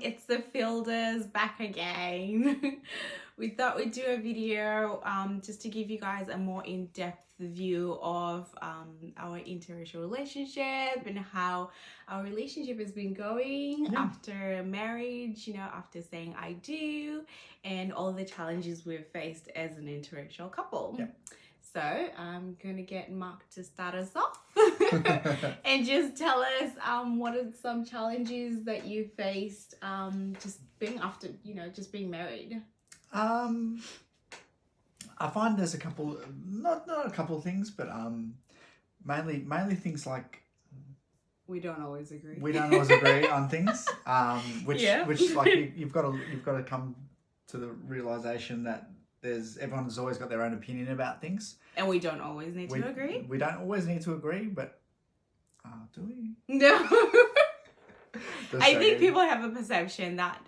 it's the Fielders back again. We thought we'd do a video just to give you guys a more in-depth view of our interracial relationship and how our relationship has been going after marriage, you know, after saying I do, and all the challenges we've faced as an interracial couple. Yeah. So I'm gonna get Mark to start us off and just tell us what are some challenges that you faced just being after, you know, just being married. I find there's a couple, not a couple of things, but mainly things like we don't always agree. We don't always agree on things, which like you've got to come to the realization that everyone's always got their own opinion about things, and we don't always need to agree. We don't always need to agree, but do we? No. I think people have a perception that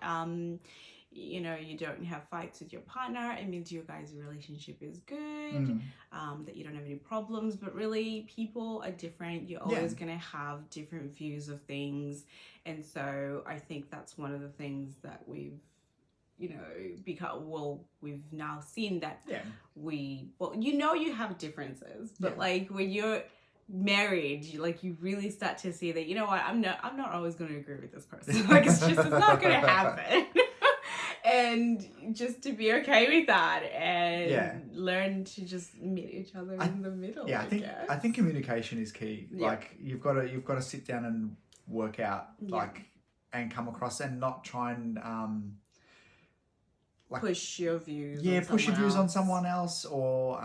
you know, you don't have fights with your partner, it means your guys' relationship is good, that you don't have any problems, but really people are different. You're always going to have different views of things, and so I think that's one of the things that we've, you know, we've now seen that you have differences, but like when you're married, you really start to see that, you know what, I'm not always going to agree with this person. Like it's not going to happen. And just to be okay with that and learn to just meet each other in the middle. Yeah, I think communication is key. Yeah. Like you've got to sit down and work out and come across and not try and push your views. Yeah, push your views on someone else, or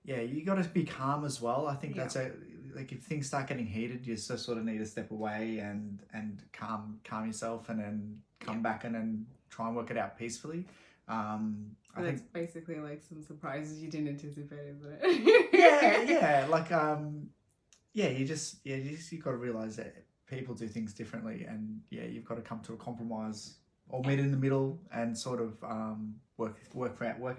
you got to be calm as well. I think that's like if things start getting heated, you just sort of need to step away and calm yourself, and then come back and then try and work it out peacefully. I think basically like some surprises you didn't anticipate, isn't it? Like you got to realize that people do things differently, and you've got to come to a compromise or meet in the middle and sort of work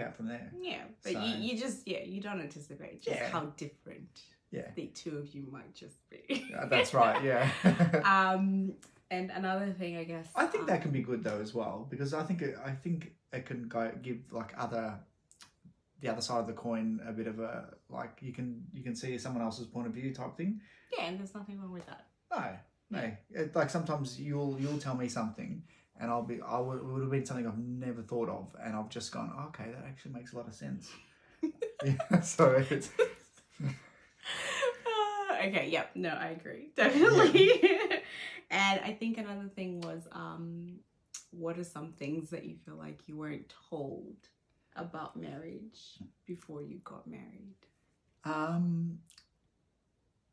out from there. Yeah, but so, you don't anticipate just how different the two of you might just be. That's right. Yeah. And another thing, I guess, I think that can be good though as well, because I think it can give like the other side of the coin a bit of a, like you can see someone else's point of view type thing. Yeah, and there's nothing wrong with that. No. Like sometimes you'll tell me something, and it would have been something I've never thought of, and I've just gone, okay, that actually makes a lot of sense. So it's. Okay. Yep. No, I agree. Definitely. Yeah. And I think another thing was, what are some things that you feel like you weren't told about marriage before you got married?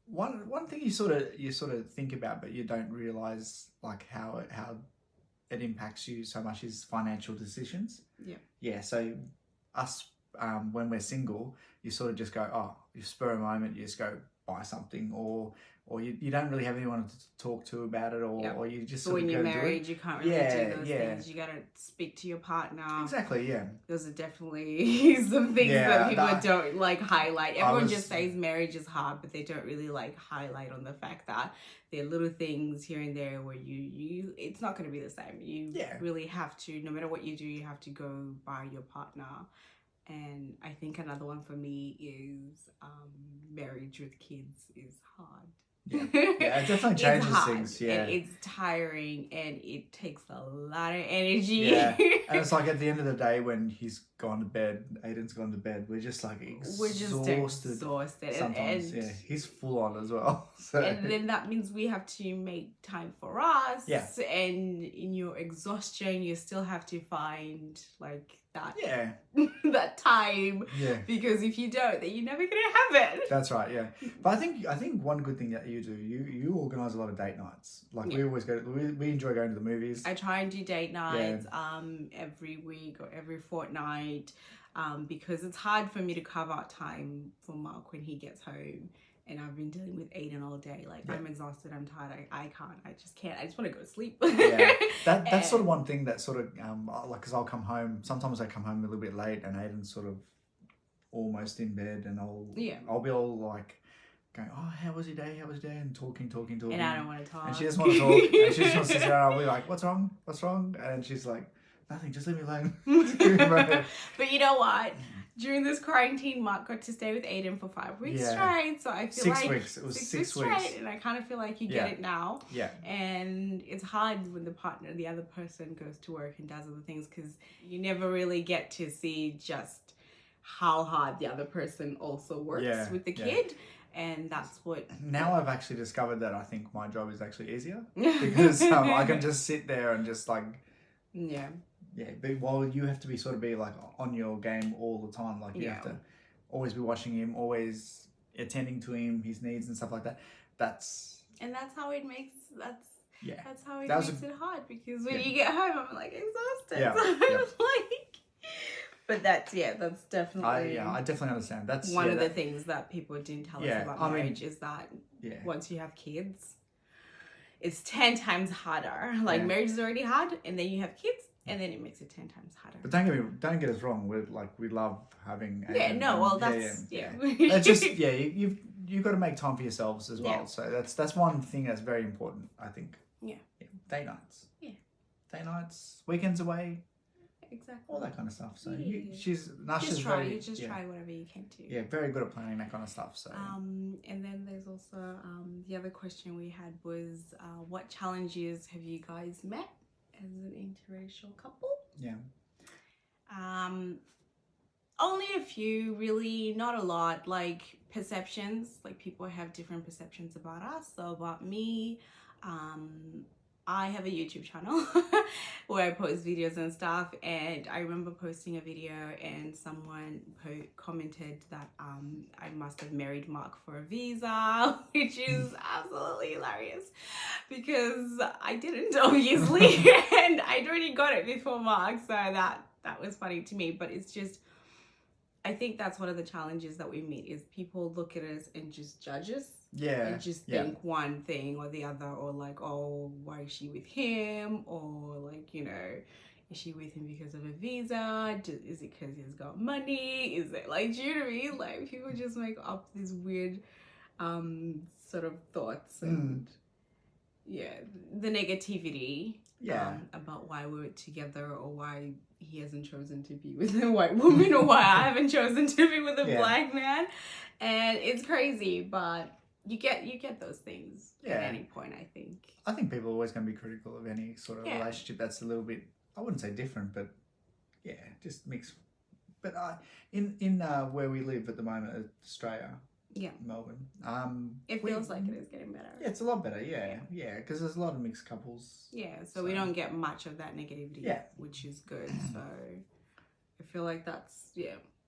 One thing you sort of think about, but you don't realize like how it impacts you so much, is financial decisions. Yeah. Yeah. So us, when we're single, you sort of just go, you spur a moment, you just go buy something, or you don't really have anyone to talk to about it, or you just sort when of you're married, you can't really do those things. You got to speak to your partner. Exactly, yeah. Those are definitely some things that people don't like highlight. Everyone just says marriage is hard, but they don't really like highlight on the fact that there are little things here and there where you it's not going to be the same. You really have to, no matter what you do, you have to go by your partner. And I think another one for me is marriage with kids is hard. Yeah, it definitely changes things. Yeah, and it's tiring, and it takes a lot of energy. Yeah, and it's like at the end of the day, when he's gone to bed, Aiden's gone to bed, we're just like exhausted. We're just exhausted. Sometimes, he's full on as well. So. And then that means we have to make time for us. Yeah. And in your exhaustion, you still have to find like that. Yeah. that time. Yeah. Because if you don't, then you're never gonna have it. That's right. Yeah. But I think one good thing that you do, you organise a lot of date nights. Like we always we enjoy going to the movies. I try and do date nights every week or every fortnight, because it's hard for me to carve out time for Mark when he gets home. And I've been dealing with Aiden all day. Like I'm exhausted, I'm tired, I can't, I just can't. I just want to go to sleep. That's sort of one thing that sort of like, because I'll come home. Sometimes I come home a little bit late, and Aiden's sort of almost in bed, and I'll be all like going, oh, how was your day? And talking. And I don't want to talk. And she doesn't want to talk. And she just wants to sit around. I'll be like, what's wrong? And she's like, nothing, just leave me alone. But you know what? During this quarantine, Mark got to stay with Aiden for 5 weeks straight. So I feel 6 weeks. It was 6 weeks straight. And I kind of feel like you get it now. Yeah. And it's hard when the other person goes to work and does other things, because you never really get to see just how hard the other person also works with the kid. And that's what... Now I've actually discovered that I think my job is actually easier. Because I can just sit there and just like... Yeah. Yeah, but while you have to be like on your game all the time, like you have to always be watching him, always attending to him, his needs and stuff like that. That's how it makes it hard, because when you get home, I'm like exhausted. Yeah. But that's definitely. I definitely understand. That's one of the things that people didn't tell us about marriage is that once you have kids, it's 10 times harder. Like marriage is already hard, and then you have kids. And then it makes it 10 times harder. But don't get us wrong. We love having. It's just you've got to make time for yourselves as well. So that's one thing that's very important, I think. Yeah. Day nights. Yeah. Day nights, weekends away. Exactly. All that kind of stuff. So Nasha's try whatever you can do. Yeah, very good at planning that kind of stuff. So. And then there's also the other question we had was what challenges have you guys met as an interracial couple? Yeah. Only a few, really, not a lot. Like perceptions, like people have different perceptions about us. So about me, I have a YouTube channel where I post videos and stuff, and I remember posting a video and someone commented that I must have married Mark for a visa, which is absolutely hilarious because I didn't, obviously, and I'd already got it before Mark, so that was funny to me. But it's just, I think that's one of the challenges that we meet, is people look at us and just judge us. Yeah. And just think one thing or the other, or like, oh, why is she with him? Or like, is she with him because of a visa? Is it because he's got money? Is it like, do you know what I mean? Like, people just make up these weird sort of thoughts and the negativity about why we're together, or why he hasn't chosen to be with a white woman, or why I haven't chosen to be with a black man. And it's crazy, but you get those things at any point, I think. I think people are always going to be critical of any sort of relationship that's a little bit, I wouldn't say different, but just mixed. But in where we live at the moment, Australia, Melbourne, it feels like it is getting better. Yeah, it's a lot better. Yeah, because there's a lot of mixed couples. Yeah, so we don't get much of that negativity, which is good. So I feel like that's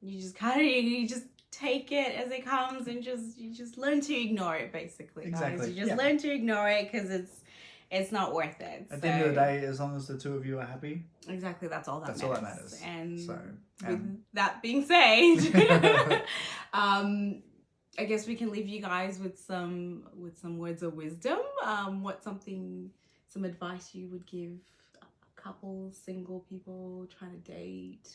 you just take it as it comes, and you just learn to ignore it, basically. Exactly. Guys. You just learn to ignore it, because it's not worth it. At the end of the day, as long as the two of you are happy. Exactly, that's all that matters. And with that being said, I guess we can leave you guys with some words of wisdom. Some advice you would give couples, single people trying to date,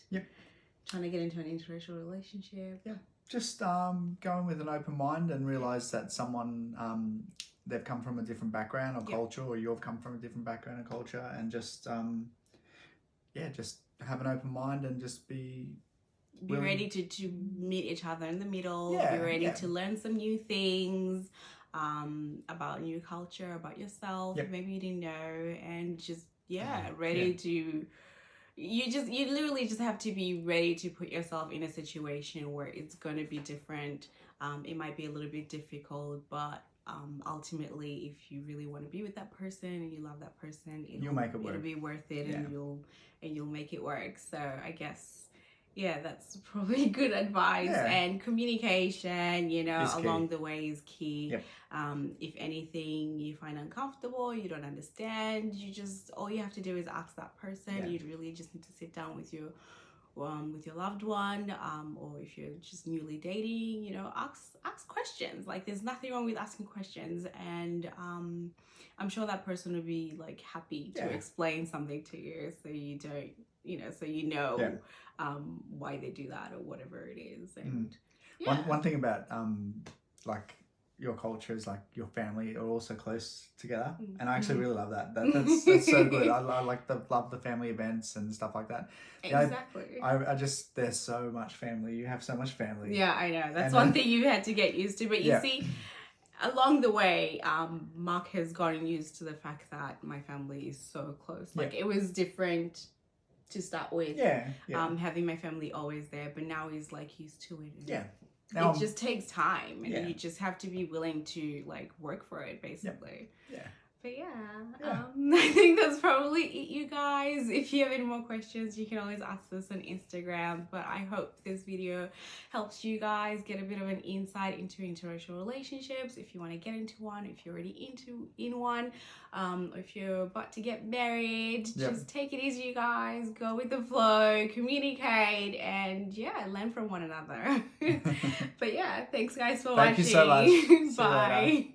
trying to get into an interracial relationship? Yeah, just go in with an open mind and realize that someone they've come from a different background or culture, or you've come from a different background and culture, and just just have an open mind and just be ready to meet each other in the middle. Be ready to learn some new things about new culture, about yourself. Maybe you didn't know, and just ready to. You literally just have to be ready to put yourself in a situation where it's going to be different. It might be a little bit difficult, but ultimately, if you really want to be with that person and you love that person, you'll make it work. It'll be worth it, and you'll make it work. So I guess that's probably good advice. And communication, along the way is key. If anything you find uncomfortable, you don't understand, all you have to do is ask that person. You really just need to sit down with your loved one, or if you're just newly dating, ask questions. Like, there's nothing wrong with asking questions, and I'm sure that person will be like happy to explain something to you, so you don't why they do that or whatever it is. And one thing about your cultures, like your family, are also close together, and I actually really love that. That's so good. I love the family events and stuff like that. Exactly. I just, there's so much family. You have so much family. Yeah, I know. That's one thing you had to get used to. But you see, along the way, Mark has gotten used to the fact that my family is so close. Like it was different to start with. Having my family always there, but now he's like used to it. Yeah. Now, it just takes time, and you just have to be willing to like work for it, basically. Yeah. But I think that's probably it, you guys. If you have any more questions, you can always ask us on Instagram. But I hope this video helps you guys get a bit of an insight into interracial relationships. If you want to get into one, if you're already in one, or if you're about to get married, just take it easy, you guys. Go with the flow, communicate, and learn from one another. But thanks guys for watching. Thank you so much. Bye.